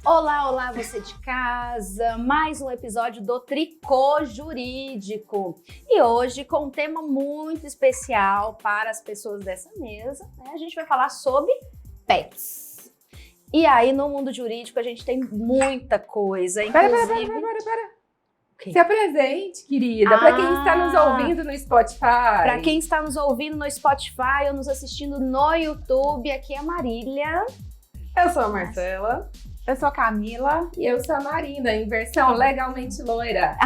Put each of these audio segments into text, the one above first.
Olá, olá, você de casa, mais um episódio do Tricô Jurídico. E hoje, com um tema muito especial para as pessoas dessa mesa, né? A gente vai falar sobre pets. E aí, no mundo jurídico, a gente tem muita coisa, inclusive... Pera. Se apresente, querida, para quem está nos ouvindo no Spotify. Para quem está nos ouvindo no Spotify ou nos assistindo no YouTube, aqui é a Marília. Eu sou a Marcela. Eu sou a Camila. E eu sou a Marina, em versão legalmente loira.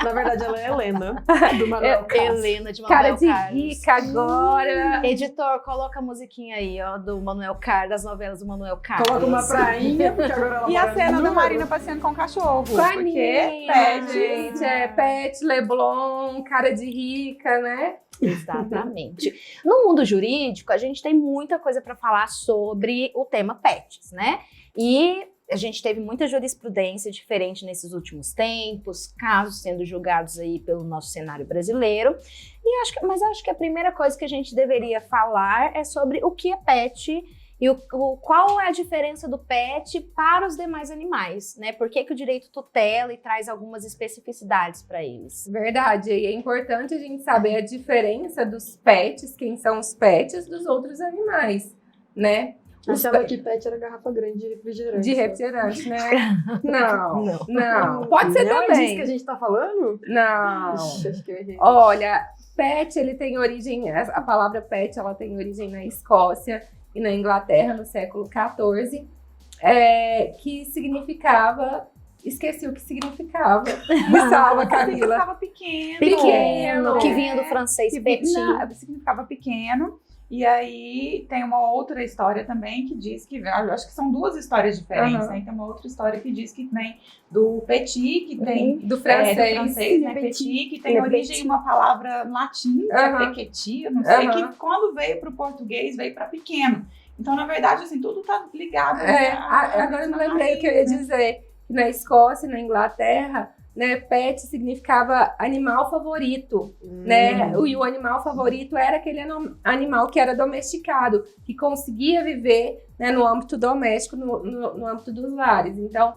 Na verdade, ela é a Helena, do Manuel Carlos. Helena, de Manuel Cara de Carlos. rica agora. Editor, coloca a musiquinha aí, ó, do Manuel Carlos, das novelas do Manuel Carlos. Coloca uma prainha, porque agora ela E a cena da número. Marina passeando com o cachorro. Com a Porque Aninha, pet. gente, pet, Leblon, cara de rica, né? Exatamente. No mundo jurídico, a gente tem muita coisa para falar sobre o tema pets, né? E a gente teve muita jurisprudência diferente nesses últimos tempos, casos sendo julgados aí pelo nosso cenário brasileiro. Mas acho que a primeira coisa que a gente deveria falar é sobre o que é pet e qual é a diferença do pet para os demais animais, né? Por que o direito tutela e traz algumas especificidades para eles? Verdade, e é importante a gente saber a diferença dos pets, quem são os pets, dos outros animais, né? Achava que pet era garrafa grande de refrigerante. De refrigerante, né? Não. Não. Pode ser Não é disso também. que a gente tá falando? Não. Ixi, acho que eu errei. Olha, pet, ele tem origem, a palavra pet, ela tem origem na Escócia e na Inglaterra no século XIV, que significava, esqueci o que significava. Me salva, Camila. Significava pequeno. Pequeno. Que vinha do francês petit. Não, significava pequeno. E aí tem uma outra história também que diz que, eu acho que são duas histórias diferentes, né? Tem uma outra história que diz que vem do petit, que tem Do francês. né? Petit, que tem origem em uma palavra latim, que é pequeti, eu não sei, que quando veio para o português, veio para pequeno. Então, na verdade, assim, tudo tá ligado. Né, Agora eu me lembrei o que eu ia dizer, que na Escócia e na Inglaterra, né, pet significava animal favorito, né? E o animal favorito era aquele animal que era domesticado, que conseguia viver, né, no âmbito doméstico, no âmbito dos lares. Então,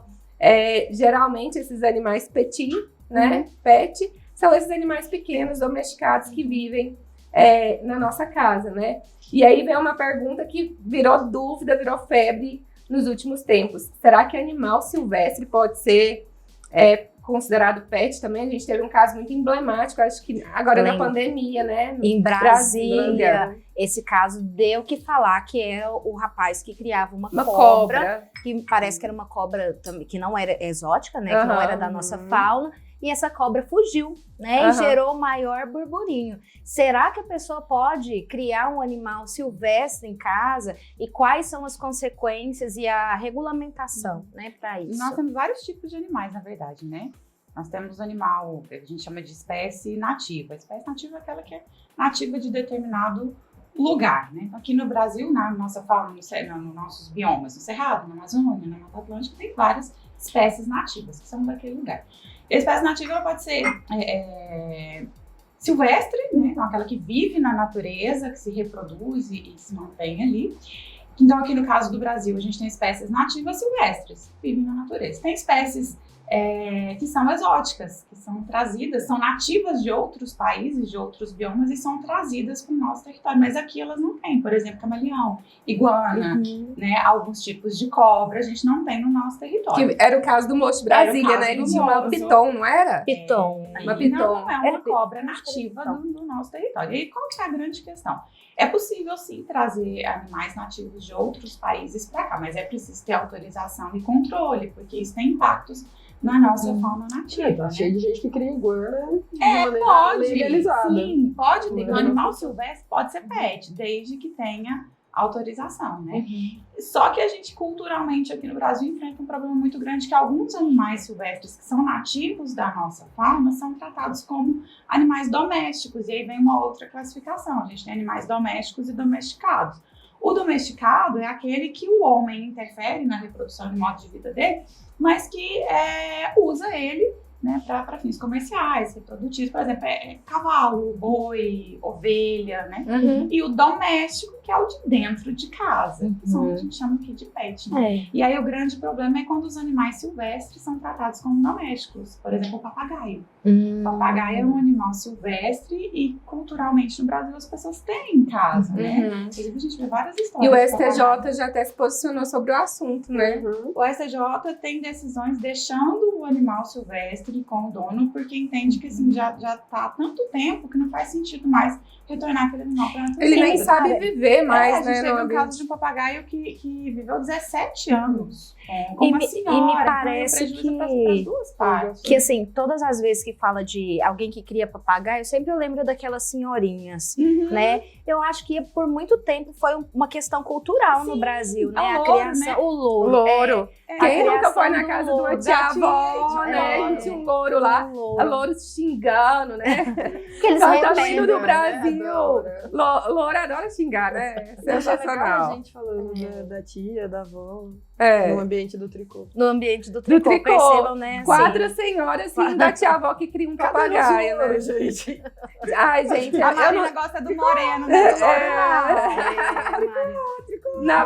geralmente esses animais petit, né, pet, são esses animais pequenos, domesticados, que vivem na nossa casa, né? E aí vem uma pergunta que virou dúvida, virou febre nos últimos tempos. Será que animal silvestre pode ser considerado pet também? A gente teve um caso muito emblemático, acho que agora na pandemia, né? Em Brasília, esse caso deu o que falar, que é o rapaz que criava uma cobra, que parece que era uma cobra também, que não era exótica, né? Que não era da nossa fauna. E essa cobra fugiu, né? E gerou maior burburinho. Será que a pessoa pode criar um animal silvestre em casa? E quais são as consequências e a regulamentação, né, para isso? Nós temos vários tipos de animais, na verdade, né? Nós temos animal, que a gente chama de espécie nativa. A espécie nativa é aquela que é nativa de determinado lugar, né? Então, aqui no Brasil, na nossa fauna, nos nossos biomas, no Cerrado, na Amazônia, na Mata Atlântica, tem várias espécies nativas que são daquele lugar. A espécie nativa ela pode ser silvestre, né? Então aquela que vive na natureza, que se reproduz e se mantém ali. Então aqui no caso do Brasil a gente tem espécies nativas silvestres, que vivem na natureza. Tem espécies que são exóticas, que são trazidas, são nativas de outros países, de outros biomas e são trazidas para o nosso território, mas aqui elas não têm, por exemplo, camaleão, iguana, né, alguns tipos de cobra, a gente não tem no nosso território. Que era o caso do moço de Brasília, né? Ele tinha uma piton, não era? Piton. Uma piton. Não é uma cobra nativa do nosso território. E qual que é a grande questão? É possível, sim, trazer animais nativos de outros países para cá, mas é preciso ter autorização e controle, porque isso tem impactos na nossa fauna nativa. Tá né? cheio de gente que cria iguana de maneira legalizada. Sim, pode ter. O animal silvestre pode ser pet, desde que tenha autorização, né? Só que a gente, culturalmente, aqui no Brasil, enfrenta um problema muito grande, que alguns animais silvestres que são nativos da nossa fauna são tratados como animais domésticos, e aí vem uma outra classificação. A gente tem animais domésticos e domesticados. O domesticado é aquele que o homem interfere na reprodução e modo de vida dele, mas que usa ele né, para fins comerciais, reprodutivos, por exemplo, cavalo, boi, ovelha, né? E o doméstico, que é o de dentro de casa, que são o que a gente chama aqui de pet, né? E aí o grande problema é quando os animais silvestres são tratados como domésticos, por exemplo, o papagaio. O papagaio é um animal silvestre e culturalmente no Brasil as pessoas têm em casa, né? Inclusive a gente vê várias histórias. E o STJ já até se posicionou sobre o assunto, né? O STJ tem decisões deixando o animal silvestre com o dono, porque entende que assim, já tá há tanto tempo que não faz sentido mais retornar aquele animal para a natureza. Ele nem sabe viver mais, a gente né? teve um caso de um papagaio que viveu 17 anos com uma senhora. E me então, parece prejuízo pras duas partes. que, assim, todas as vezes que fala de alguém que cria papagaio, eu sempre lembro daquelas senhorinhas, né? Eu acho que por muito tempo foi uma questão cultural no Brasil, né? A louro, criação, né? o louro. Louro. Quem nunca foi na do casa de uma louro. tia-avó, né? E tinha um louro lá, a louro xingando, né? Que eles Tá vindo relembram, do Brasil. Adora. Louro adora xingar, né? Eu achei legal a Sensacional. gente falando da tia, da avó, É. no ambiente do tricô. No ambiente do tricô, percebam, né? assim. 4 senhoras, sim, da tia-avó que cria um papagaio, né? gente? Ai, gente, A eu Marina não... gosta do moreno, né? Do Na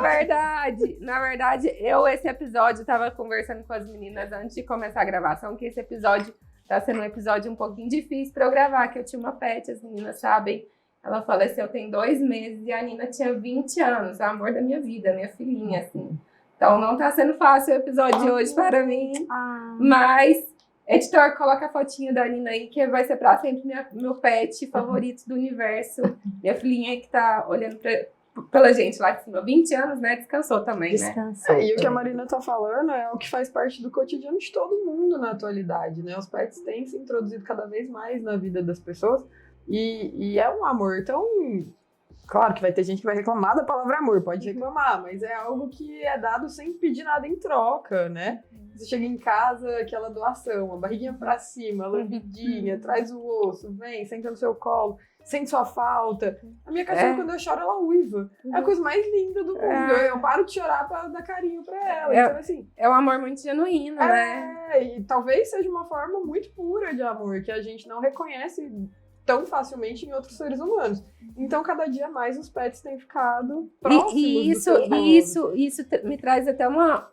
verdade, esse episódio, tava conversando com as meninas antes de começar a gravação, que esse episódio tá sendo um episódio um pouquinho difícil pra eu gravar, que eu tinha uma pet, as meninas sabem. Ela faleceu tem 2 meses e a Nina tinha 20 anos, o amor da minha vida, minha filhinha, assim. Então não tá sendo fácil o episódio de hoje para mim, mas... Editor, coloca a fotinha da Nina aí, que vai ser pra sempre meu pet favorito do universo. Minha filhinha que tá olhando pela gente lá de cima. 20 anos, né? Descansou também, né? Descansou. E o que a Marina tá falando é o que faz parte do cotidiano de todo mundo na atualidade, né? Os pets têm se introduzido cada vez mais na vida das pessoas e é um amor tão... Claro que vai ter gente que vai reclamar da palavra amor, pode reclamar, mas é algo que é dado sem pedir nada em troca, né? Você chega em casa, aquela doação, a barriguinha pra cima, a lambidinha, traz o osso, vem, senta no seu colo, sente sua falta. A minha cachorra, quando eu choro, ela uiva. É a coisa mais linda do mundo. Eu paro de chorar pra dar carinho pra ela. Então, assim... É um amor muito genuíno, né? E talvez seja uma forma muito pura de amor, que a gente não reconhece tão facilmente em outros seres humanos. Então, cada dia mais os pets têm ficado próximos dos seus donos. Isso me traz até uma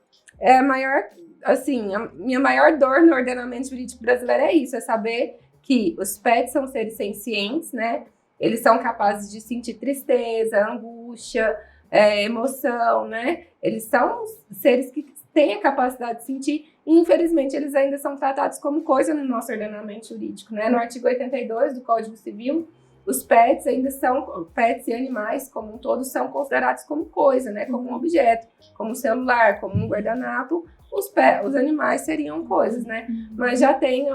maior, assim, a minha maior dor no ordenamento jurídico brasileiro é isso, é saber que os pets são seres sencientes, né? Eles são capazes de sentir tristeza, angústia, emoção, né? Eles são seres que têm a capacidade de sentir e, infelizmente, eles ainda são tratados como coisa no nosso ordenamento jurídico, né? No artigo 82 do Código Civil, os pets ainda são, pets e animais como um todo, são considerados como coisa, né? Como um objeto, como um celular, como um guardanapo. Os animais seriam coisas, né? Mas já tem,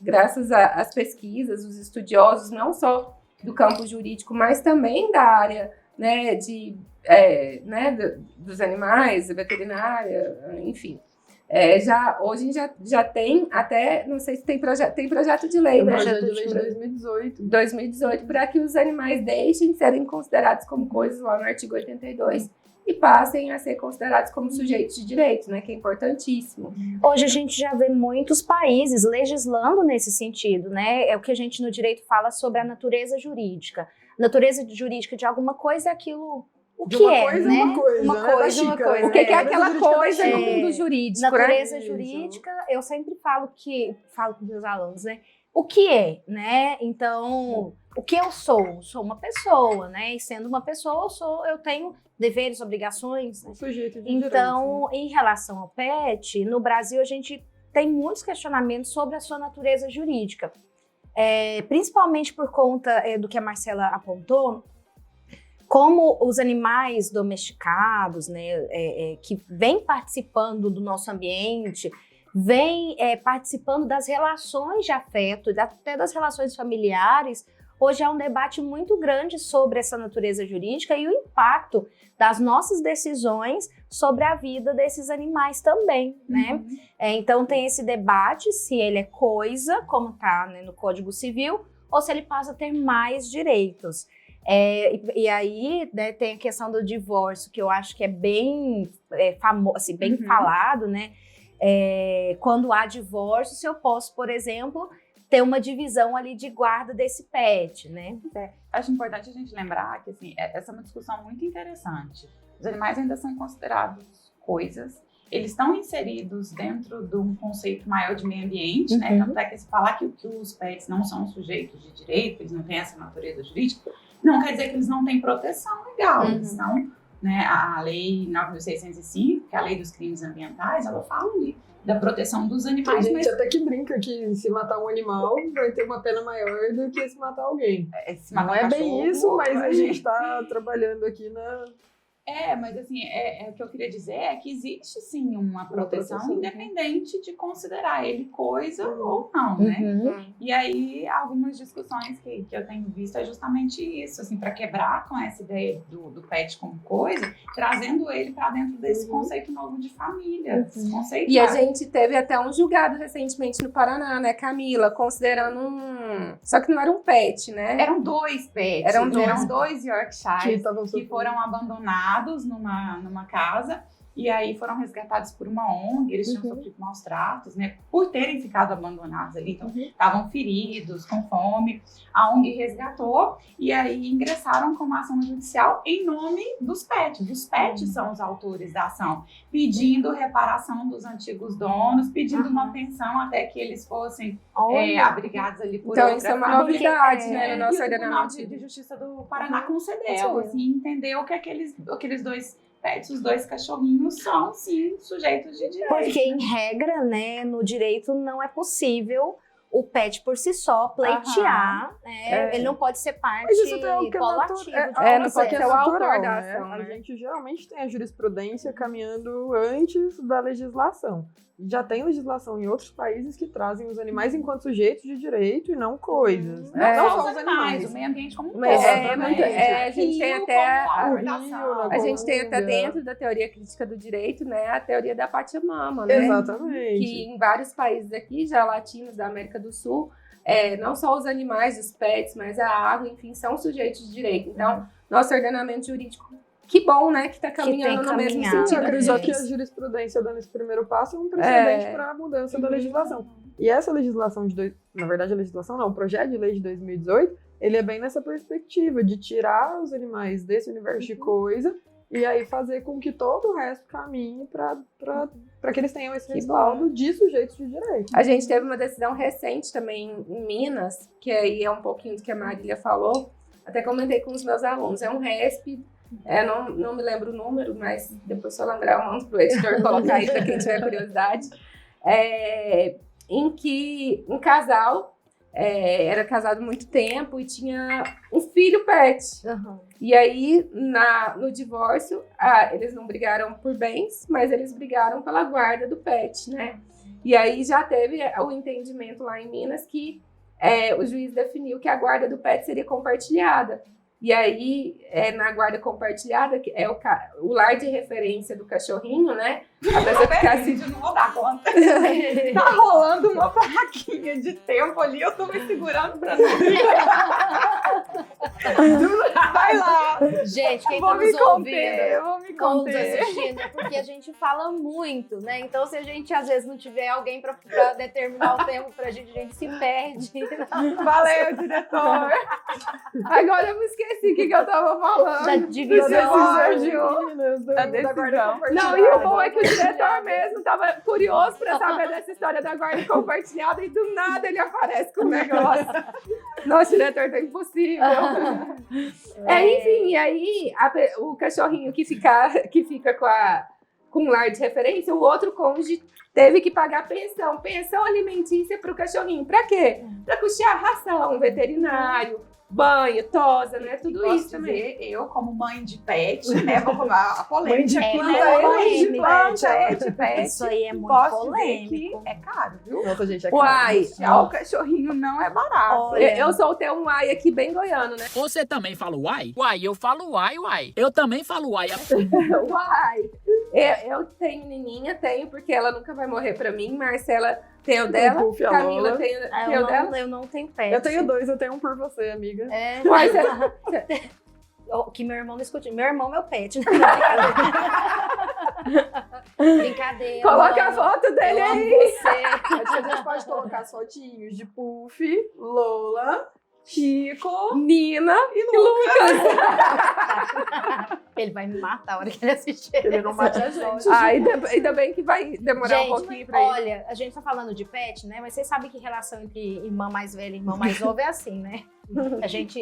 graças às pesquisas, os estudiosos, não só do campo jurídico, mas também da área, né, dos animais, veterinária, enfim. Hoje já tem até, não sei se tem projeto de lei, né? Projeto de lei de 2018, para que os animais deixem de serem considerados como coisas lá no artigo 82 e passem a ser considerados como sujeitos de direito, né? Que é importantíssimo. Hoje a gente já vê muitos países legislando nesse sentido, né? É o que a gente no direito fala sobre a natureza jurídica. Natureza jurídica de alguma coisa é aquilo... O De que uma é, coisa, né? uma coisa, uma né? Da coisa, uma xícara, coisa. O que é aquela Natureza coisa jurídica no da mundo jurídico, Natureza né? jurídica, eu sempre falo com meus alunos, né? O que é, né? Então, o que eu sou? Sou uma pessoa, né? E sendo uma pessoa, eu tenho deveres, obrigações, né? Um sujeito de Então, em relação ao pet, no Brasil a gente tem muitos questionamentos sobre a sua natureza jurídica. Principalmente por conta do que a Marcela apontou, como os animais domesticados, né, que vêm participando do nosso ambiente, vêm participando das relações de afeto, até das relações familiares, hoje há um debate muito grande sobre essa natureza jurídica e o impacto das nossas decisões sobre a vida desses animais também, né? Então tem esse debate se ele é coisa, como está, né, no Código Civil, ou se ele passa a ter mais direitos. E aí, né, tem a questão do divórcio, que eu acho que é bem famoso, assim, bem falado, né? quando há divórcio, se eu posso, por exemplo, ter uma divisão ali de guarda desse pet, né? Acho importante a gente lembrar que, assim, essa é uma discussão muito interessante. Os animais ainda são considerados coisas, eles estão inseridos dentro de um conceito maior de meio ambiente, né? Tanto é que se falar que os pets não são sujeitos de direito, eles não têm essa natureza jurídica, não quer dizer que eles não têm proteção legal. Eles estão, né, a Lei 9.605, que é a Lei dos Crimes Ambientais, ela fala ali da proteção dos animais. Tem gente até que brinca que se matar um animal vai ter uma pena maior do que se matar alguém. Não é bem isso, mas a gente está trabalhando aqui na... Mas assim, o que eu queria dizer é que existe sim uma proteção independente de considerar ele coisa ou não, né? E aí, algumas discussões que eu tenho visto é justamente isso, assim, para quebrar com essa ideia do pet como coisa, trazendo ele para dentro desse conceito novo de família. Conceito e a gente teve até um julgado recentemente no Paraná, né, Camila, considerando só que não era um pet, né? Eram 2 pets, eram dois Yorkshires que foram abandonados numa casa, e aí foram resgatados por uma ONG. Eles tinham sofrido maus tratos, né, por terem ficado abandonados ali, então estavam feridos, com fome. A ONG resgatou e aí ingressaram com uma ação judicial em nome dos pets. Os pets são os autores da ação, pedindo reparação dos antigos donos, pedindo uma pensão até que eles fossem abrigados ali por outra isso é uma novidade, né, no nosso ordenamento. O ordenamento de Justiça do Paraná concedeu, assim, entendeu que aqueles 2 pets, os 2 cachorrinhos, são, sim, sujeitos de direito. Porque, em regra, né, no direito não é possível o pet por si só pleitear, né? Ele não pode ser parte colativa. Não pode ser o autor da ação, né? A gente geralmente tem a jurisprudência caminhando antes da legislação. Já tem legislação em outros países que trazem os animais enquanto sujeitos de direito e não coisas. Não só os animais, o meio ambiente como um todo. A gente tem até dentro da teoria crítica do direito, né, a teoria da Pachamama, né? Exatamente. Que em vários países aqui, já latinos da América do Sul, não só os animais, os pets, mas a água, enfim, são sujeitos de direito. Então, nosso ordenamento jurídico, que bom, né, que está caminhando no mesmo sentido. Só que a jurisprudência dando esse primeiro passo é um precedente para a mudança da legislação. E essa legislação na verdade a legislação não, o projeto de lei de 2018, ele é bem nessa perspectiva de tirar os animais desse universo de coisa e aí fazer com que todo o resto caminhe para que eles tenham esse respaldo de sujeitos de direito. A gente teve uma decisão recente também em Minas, que aí é um pouquinho do que a Marília falou, até comentei com os meus alunos, é um RESP. Não me lembro o número, mas depois se eu lembrar eu mando pro editor colocar aí para quem tiver curiosidade. Em que um casal era casado há muito tempo e tinha um filho pet. E aí, no divórcio, eles não brigaram por bens, mas eles brigaram pela guarda do pet, né? E aí já teve o entendimento lá em Minas que o juiz definiu que a guarda do pet seria compartilhada. E aí, na guarda compartilhada, que é o lar de referência do cachorrinho, né? A pessoa fica assim... Eu não vou dar conta. Tá rolando uma plaquinha de tempo ali, eu tô me segurando pra não vai lá. Gente, quem tá nos ouvindo, eu vou me conter. Assistindo, é porque a gente fala muito, né? Então, se a gente, às vezes, não tiver alguém pra determinar o tempo pra gente se perde. Valeu, diretor. Agora eu me esqueci o que eu tava falando. Da divisão. Da decisão. Não, e o bom é que o diretor mesmo tava curioso pra saber dessa história da guarda compartilhada e do nada ele aparece com o negócio. Nossa, diretor, tá impossível. Enfim, e aí o cachorrinho que fica com um lar de referência, o outro cônjuge teve que pagar pensão alimentícia pro cachorrinho. Pra quê? Pra custear ração, veterinário, banho, tosa, né? Tudo isso também. Eu, como mãe de pet, né? Vou comer a polêmica aqui, né? Mãe de planta, de pet. Isso aí é muito posso polêmico. É caro, viu? Nossa, gente, é caro. Uai, o cachorrinho não é barato. Eu soltei um uai aqui bem goiano, né? Você também fala uai? Uai, eu falo uai. Eu também falo uai. Uai. Eu tenho Nininha, porque ela nunca vai morrer pra mim. Marcela tem o dela. Camila tem o dela. Eu não tenho pet. Eu tenho 2, eu tenho um por você, amiga. Mas que meu irmão não escute. Meu irmão, meu pet. Brincadeira. Coloca a mano. foto dele Eu amo aí. você. Acho que a gente pode colocar as fotinhos de Puff, Lola, Chico Nina e Lucas. Ele vai me matar a hora que ele assistir. Ele não mate a gente. Ainda bem que vai demorar um pouquinho pra ele. Olha, a gente tá falando de pet, né? Mas vocês sabem que relação entre irmã mais velha e irmã mais nova é assim, né? A gente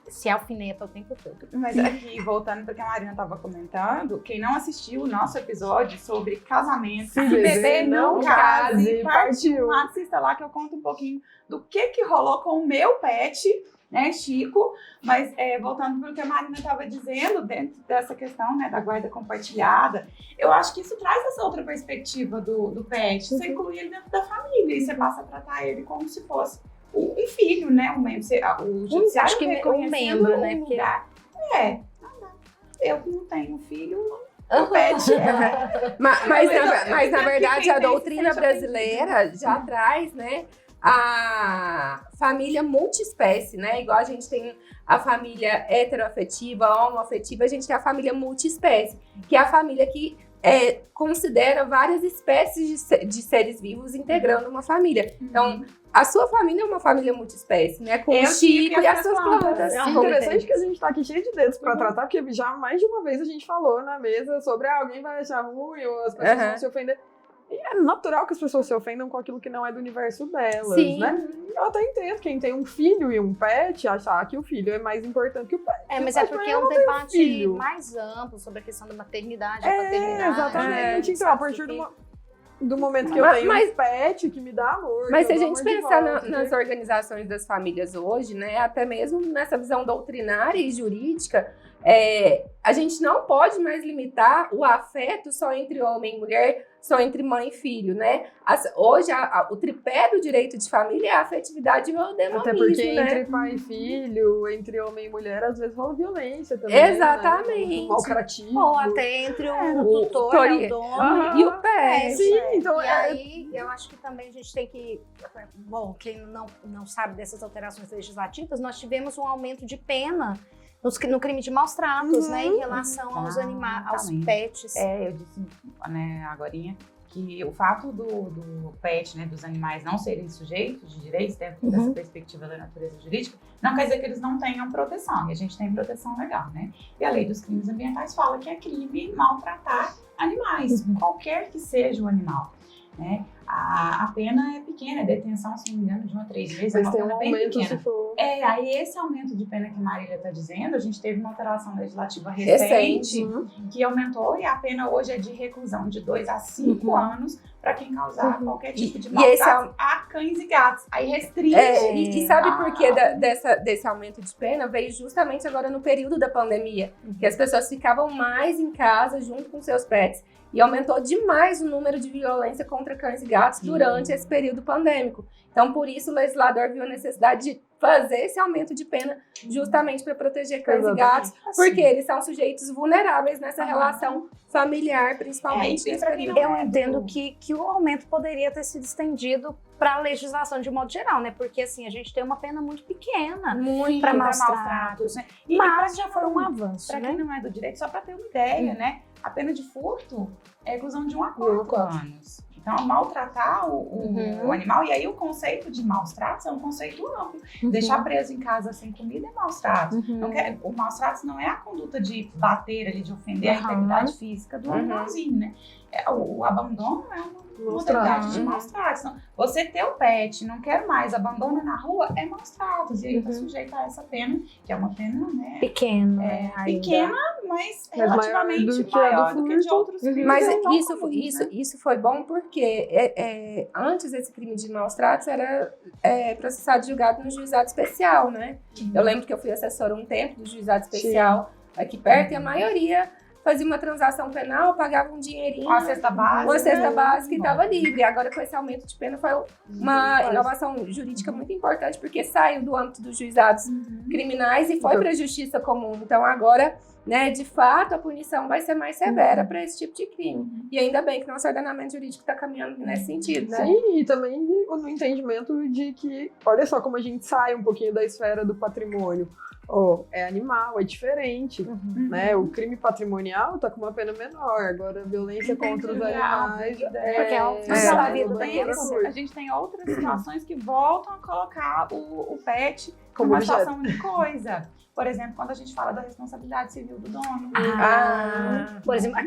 se alfineta o tempo todo. Mas aqui, voltando para o que a Marina estava comentando, quem não assistiu o nosso episódio sobre casamento, Se se beber, beber não não case, case, parte partiu. 1, assista lá que eu conto um pouquinho do que rolou com o meu pet, né, Chico. Mas voltando para o que a Marina estava dizendo, dentro dessa questão, né, da guarda compartilhada, eu acho que isso traz essa outra perspectiva do pet. Você inclui ele dentro da família e você passa a tratar ele como se fosse um filho, né? Um membro. O judiciário acho que reconhecendo membro, né? um Porque- lugar. Eu que não tenho filho, o pet Mas na eu verdade, fiquei a bem doutrina sente brasileira já traz, né, a família multiespécie, né? Igual a gente tem a família heteroafetiva, homoafetiva, a gente tem a família multiespécie, que é a família que considera várias espécies de seres vivos integrando uma família. Então, a sua família é uma família multiespécie, né? Com o Chico e as suas plantas. É interessante que a gente tá aqui cheio de dedos pra tratar, porque já mais de uma vez a gente falou na mesa sobre alguém vai achar ruim ou as pessoas vão se ofender. E é natural que as pessoas se ofendam com aquilo que não é do universo delas, Sim. né? Eu até entendo quem tem um filho e um pet achar que o filho é mais importante que o pet. Mas O é pet porque não é um tem debate filho. mais amplo sobre a questão da maternidade e paternidade. Exatamente. Então, a partir do momento que eu Mas- tenho mas- um pet que me dá amor. Mas que se a eu dou gente amor de pensar volta, nas organizações das famílias hoje, né, até mesmo nessa visão doutrinária e jurídica, a gente não pode mais limitar o afeto só entre homem e mulher, só entre mãe e filho, né? Hoje, o tripé do direito de família é a afetividade e o demonismo, Até porque né? entre pai e filho, entre homem e mulher, às vezes rola violência também. Exatamente. Né? Malcrativo. Ou até entre o o tutor, tutor né, o dono. Aham. E o pé. Sim, então E aí, eu acho que também a gente tem que... Bom, quem não sabe dessas alterações legislativas, nós tivemos um aumento de pena no crime de maus tratos, né? Em relação aos animais, aos Exatamente. pets. eu disse, né, agorinha, que o fato do pet, né, dos animais não serem sujeitos de direitos dentro dessa perspectiva da natureza jurídica, não quer dizer que eles não tenham proteção. E a gente tem proteção legal, né? E a lei dos crimes ambientais fala que é crime maltratar animais, qualquer que seja o animal, né? A pena é pequena, é detenção, se não me engano, de 1 a 3 meses, é Mas uma tem um pena bem aumento pequena. se for. Aí esse aumento de pena que a Marília está dizendo, a gente teve uma alteração legislativa recente que aumentou e a pena hoje é de reclusão de 2 a 5 anos para quem causar qualquer tipo de E esse maltrato a cães e gatos. Aí restringe. E sabe por que desse aumento de pena? Veio justamente agora no período da pandemia, que as pessoas ficavam mais em casa junto com seus pets. E aumentou demais o número de violência contra cães e gatos durante esse período pandêmico. Então, por isso, o legislador viu a necessidade de fazer esse aumento de pena justamente para proteger cães e gatos, porque eles são sujeitos vulneráveis nessa relação familiar, principalmente nesse pra quem período. Eu entendo que o aumento poderia ter sido estendido para a legislação de modo geral, né? Porque, assim, a gente tem uma pena muito pequena Muito para pra maus maus tratos, né? E mas já foi um avanço, para né? quem não é do direito, só para ter uma ideia, né? A pena de furto é reclusão de 1 a 4 anos. Então, maltratar o animal, e aí o conceito de maus tratos é um conceito amplo. Deixar preso em casa sem comida é maus tratos. O maus tratos não é a conduta de bater ali, de ofender a integridade física do animalzinho, né? O abandono é uma modalidade de maus tratos. Então, você ter o pet, não quer mais, abandona na rua, é maus tratos. E aí tá sujeito a essa pena, que é uma pena, né? Pequeno. Pequena, mas Mas relativamente maior do que a do maior do que de furto. outros crimes. Mas não tão isso, comuns, isso, né? isso foi bom porque antes esse crime de maus tratos era processado e julgado no juizado especial, né? Eu lembro que eu fui assessora um tempo do juizado especial aqui perto e a maioria fazia uma transação penal, pagava um dinheirinho, Uma cesta básica. uma cesta básica e estava livre. Agora, com esse aumento de pena, foi uma inovação jurídica muito importante, porque saiu do âmbito dos juizados criminais e foi para a justiça comum. Então, agora, né, de fato, a punição vai ser mais severa para esse tipo de crime. E ainda bem que nosso ordenamento jurídico está caminhando nesse sentido, né? Sim, e também no entendimento de que, olha só como a gente sai um pouquinho da esfera do patrimônio. É animal, é diferente, né? O crime patrimonial tá com uma pena menor, agora a violência contra os animais porque é o a vida da a gente tem outras situações que voltam a colocar o pet Como uma objeto. situação de coisa. Por exemplo, quando a gente fala da responsabilidade civil do dono. Por exemplo,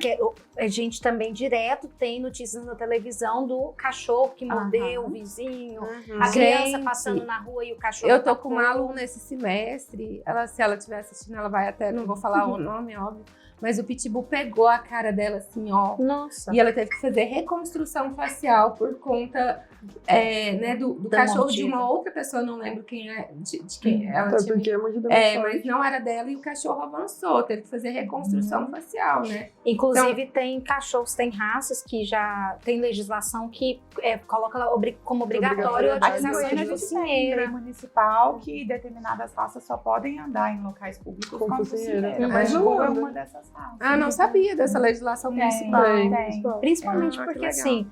a gente também direto tem notícias na televisão do cachorro que mordeu o vizinho, a criança Gente, passando na rua e o cachorro Eu tô com uma atacou. aluna esse semestre, se ela estiver assistindo, ela vai até, não vou falar o nome, óbvio, mas o pitbull pegou a cara dela assim, ó. Nossa. E ela teve que fazer reconstrução facial por conta né, do Da cachorro mordida. de uma outra pessoa, não lembro quem é, de quem ela Até tinha. porque é mordida Mas não era dela e o cachorro avançou, teve que fazer reconstrução facial, né? Inclusive, tem cachorros, tem raças que já tem legislação que coloca como obrigatório a Obrigatório. utilização Aqui de a gente tem focinheira. lei municipal que determinadas raças só podem andar em locais públicos Com com focinheira. focinheira. Mas Mas não é anda. uma dessas raças. Ah, não sabia dessa legislação Tem. municipal. Tem. Principalmente Ah, que porque, legal. assim,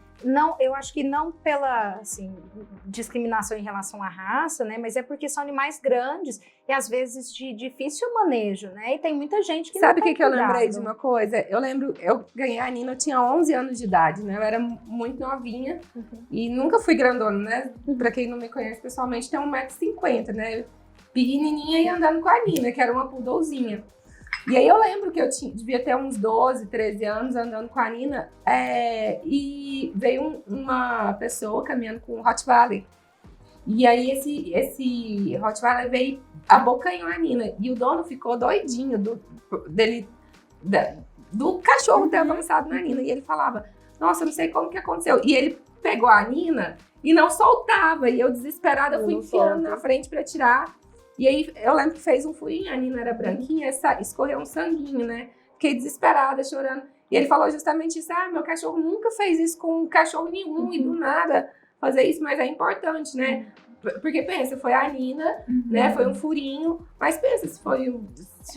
eu acho que não pela assim, discriminação em relação à raça, né? Mas é porque são animais grandes e às vezes de difícil manejo, né? E tem muita gente que Sabe o não tem que eu cuidado. lembrei de uma coisa? Eu lembro, eu ganhei a Nina, eu tinha 11 anos de idade, né? Eu era muito novinha e nunca fui grandona, né? Pra quem não me conhece pessoalmente, tem 1,50 m, né? Pequenininha e andando com a Nina, que era uma poodlezinha. E aí eu lembro que eu devia ter uns 12, 13 anos andando com a Nina e veio uma pessoa caminhando com um Rottweiler. E aí esse Rottweiler veio, abocanhou a Nina. E o dono ficou doidinho do cachorro ter avançado na Nina. E ele falava, nossa, eu não sei como que aconteceu. E ele pegou a Nina e não soltava. E eu desesperada fui Não enfiando solta. na frente pra tirar. E aí eu lembro que fez um furinho, a Nina era branquinha, escorreu um sanguinho, né? Fiquei desesperada, chorando. E ele falou justamente isso, meu cachorro nunca fez isso com cachorro nenhum, e do nada fazer isso, mas é importante, né? Porque pensa, foi a Nina, né? Foi um furinho, mas pensa se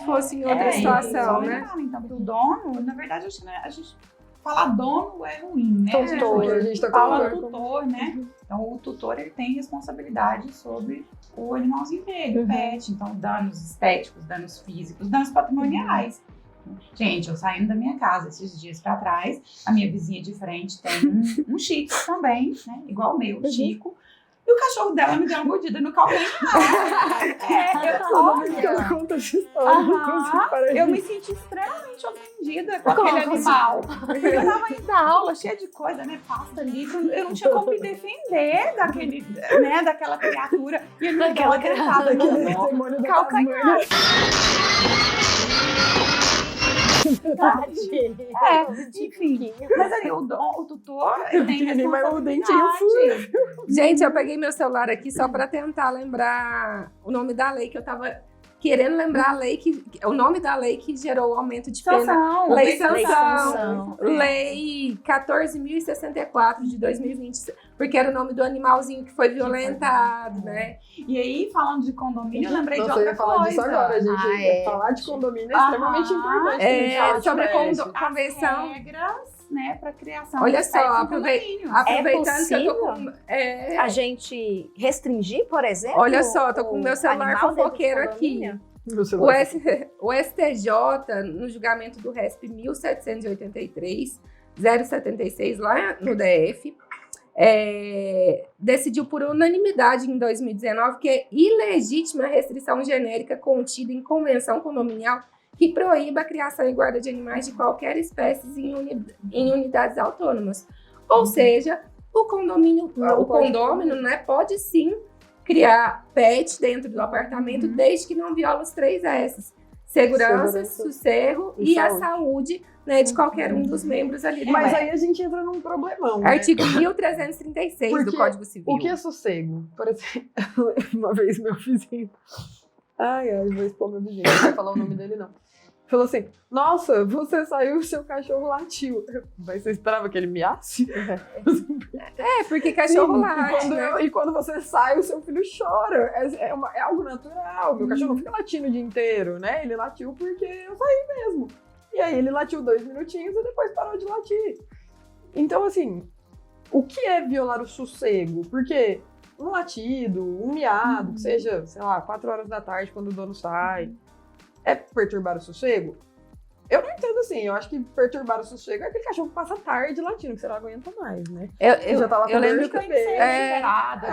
fosse em outra situação, né? Então, o dono, na verdade, acho que a gente falar dono é ruim, né? Tutor, a gente tá Fala com tutor, né? Então, o tutor, ele tem responsabilidade sobre o animalzinho dele, o pet. Então, danos estéticos, danos físicos, danos patrimoniais. Gente, eu saindo da minha casa esses dias pra trás, a minha vizinha de frente tem um Shih Tzu também, né? Igual o meu, Chico. E o cachorro dela me deu uma mordida no calcanhar. Toda vez que ela conta essa história, não consigo parar eu de me senti extremamente ofendida com aquele animal. Eu tava indo da aula, cheia de coisa, né? Pasta ali. Eu não tinha como me defender daquela criatura. E ele me deu uma dentada aqui Aquele no demônio da calcanhar. Enfim. Mas aí o tutor tem Ele vai o dentinho responsabilidade. Gente, eu peguei meu celular aqui só para tentar lembrar o nome da lei, que eu tava querendo lembrar a lei o nome da lei que gerou o aumento de pena. Sanção. Lei Sanção. Sanção. Lei 14.064 de 2020, porque era o nome do animalzinho que foi violentado, né? E aí, falando de condomínio, eu lembrei Nossa, de eu ia outra falar coisa. disso agora, gente. Falar de condomínio é extremamente importante. pra gente falar de sobre pet. convenção. Regras, né, para criação Olha de só, pets em aproveitando condomínios. que eu tô com... A gente restringir, por exemplo? Olha só, tô com o meu celular animal dentro do fofoqueiro aqui. condomínio? Meu celular. O STJ, no julgamento do RESP 1783-076, lá no DF, decidiu por unanimidade em 2019 que é ilegítima a restrição genérica contida em convenção condominial que proíba a criação e guarda de animais de qualquer espécie em unidades autônomas. Ou seja, o condômino, né, pode sim criar pet dentro do apartamento, desde que não viola os 3 S's. Segurança, sossego e a saúde, né, de qualquer um dos membros ali do Mas pet. aí a gente entra num problemão, né? Artigo 1336 do Porque Código Civil. O que é sossego? Por exemplo, uma vez meu vizinho... Ai, vou expor meu vizinho, não vou falar o nome dele, não. Falou assim, nossa, você saiu e o seu cachorro latiu. Mas você esperava que ele miasse? Porque cachorro Sim, late, né? e quando você sai, o seu filho chora. É algo natural. Meu cachorro não fica latindo o dia inteiro, né? Ele latiu porque eu saí mesmo. E aí ele latiu 2 minutinhos e depois parou de latir. Então, assim, o que é violar o sossego? Porque um latido, um miado, que seja, sei lá, 4 horas da tarde quando o dono sai, é perturbar o sossego? Eu não entendo assim, eu acho que perturbar o sossego é aquele cachorro que passa tarde latindo, que você não aguenta mais, né? Eu já tava com eu dor lembro de que cabeça. É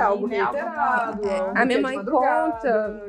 Algo né? reiterado. Algo- algo A minha que é de mãe madrugada,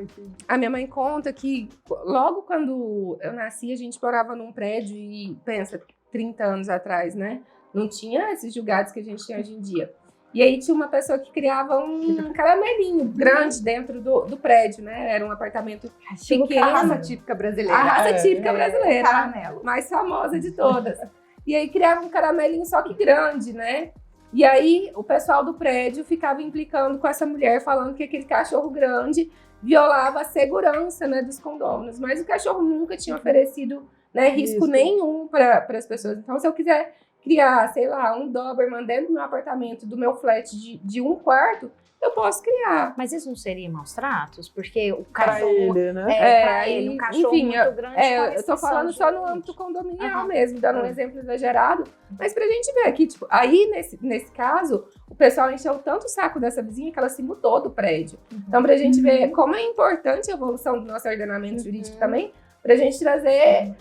A minha mãe conta que logo quando eu nasci, a gente morava num prédio e, pensa, 30 anos atrás, né? Não tinha esses julgados que a gente tem hoje em dia. E aí tinha uma pessoa que criava um caramelinho grande dentro do prédio, né? Era um apartamento pequeno. A raça típica brasileira. A raça típica brasileira. Caramelo. Mais famosa de todas. E aí criava um caramelinho só que grande, né? E aí o pessoal do prédio ficava implicando com essa mulher, falando que aquele cachorro grande violava a segurança, né, dos condôminos. Mas o cachorro nunca tinha oferecido, né, risco nenhum para as pessoas. Então, se eu quiser criar, sei lá, um Doberman dentro do meu apartamento, do meu flat de 1 quarto, eu posso criar. Mas isso não seria maus tratos? Porque o pra cachorro... ele, né? pra aí, ele, um cachorro enfim, muito grande. com eu tô restrição falando de só no limite. âmbito condominial Aham. mesmo, dando um exemplo exagerado. Mas pra gente ver aqui, tipo, aí nesse caso, o pessoal encheu tanto o saco dessa vizinha que ela se mudou do prédio. Então, pra gente ver como é importante a evolução do nosso ordenamento jurídico também, pra gente trazer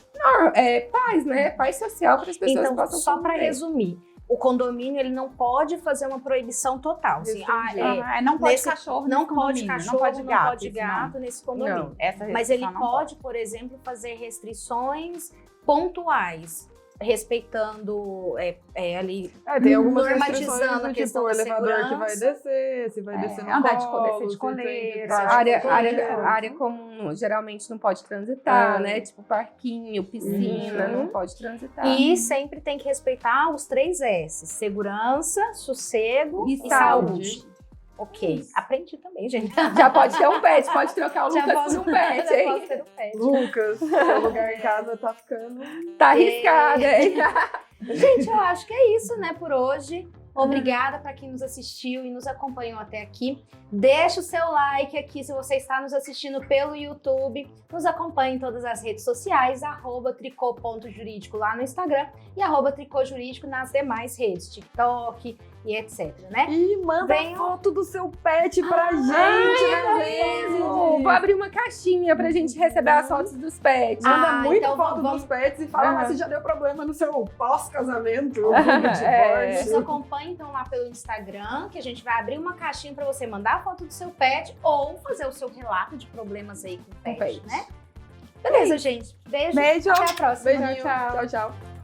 paz, né? Paz social para as pessoas que Então, possam só para conviver. resumir, o condomínio ele não pode fazer uma proibição total. Assim, não pode nesse- cachorro não nesse pode condomínio, cachorro, não pode gato, isso gato nesse condomínio. Não. Essa Mas ele restrição não pode, por exemplo, fazer restrições pontuais, respeitando ali. Tem algumas normatizando restrições a do questão tipo, o da elevador que vai segurança. descer, se vai descer no andar de colo, descer de se tem coleira, que- Área comum geralmente não pode transitar, né? Tipo parquinho, piscina, não pode transitar. E sempre tem que respeitar os 3 S: segurança, sossego E e saúde. saúde. Ok. Aprendi também, gente. Já pode ter um pet, pode trocar o Já Lucas posso- por um pet, já hein? posso ter um pet. Lucas, seu lugar em casa tá ficando... Tá arriscado, hein? Gente, eu acho que é isso, né, por hoje. Obrigada para quem nos assistiu e nos acompanhou até aqui. Deixa o seu like aqui se você está nos assistindo pelo YouTube. Nos acompanhe em todas as redes sociais, @tricô.jurídico lá no Instagram e @tricôjurídico nas demais redes, TikTok e etc, né? E manda Venham. foto do seu pet pra gente, né, gente? Vou abrir uma caixinha pra gente receber as fotos dos pets. Manda muita então foto vamos- dos pets e fala Aham. se já deu problema no seu pós-casamento. no É. divórcio. Nos acompanhe então lá pelo Instagram, que a gente vai abrir uma caixinha para você mandar a foto do seu pet ou fazer o seu relato de problemas aí com o pet, pet. né? Beleza, gente. Beijo. Beijo. Até a próxima. Beijinho. Tchau, tchau.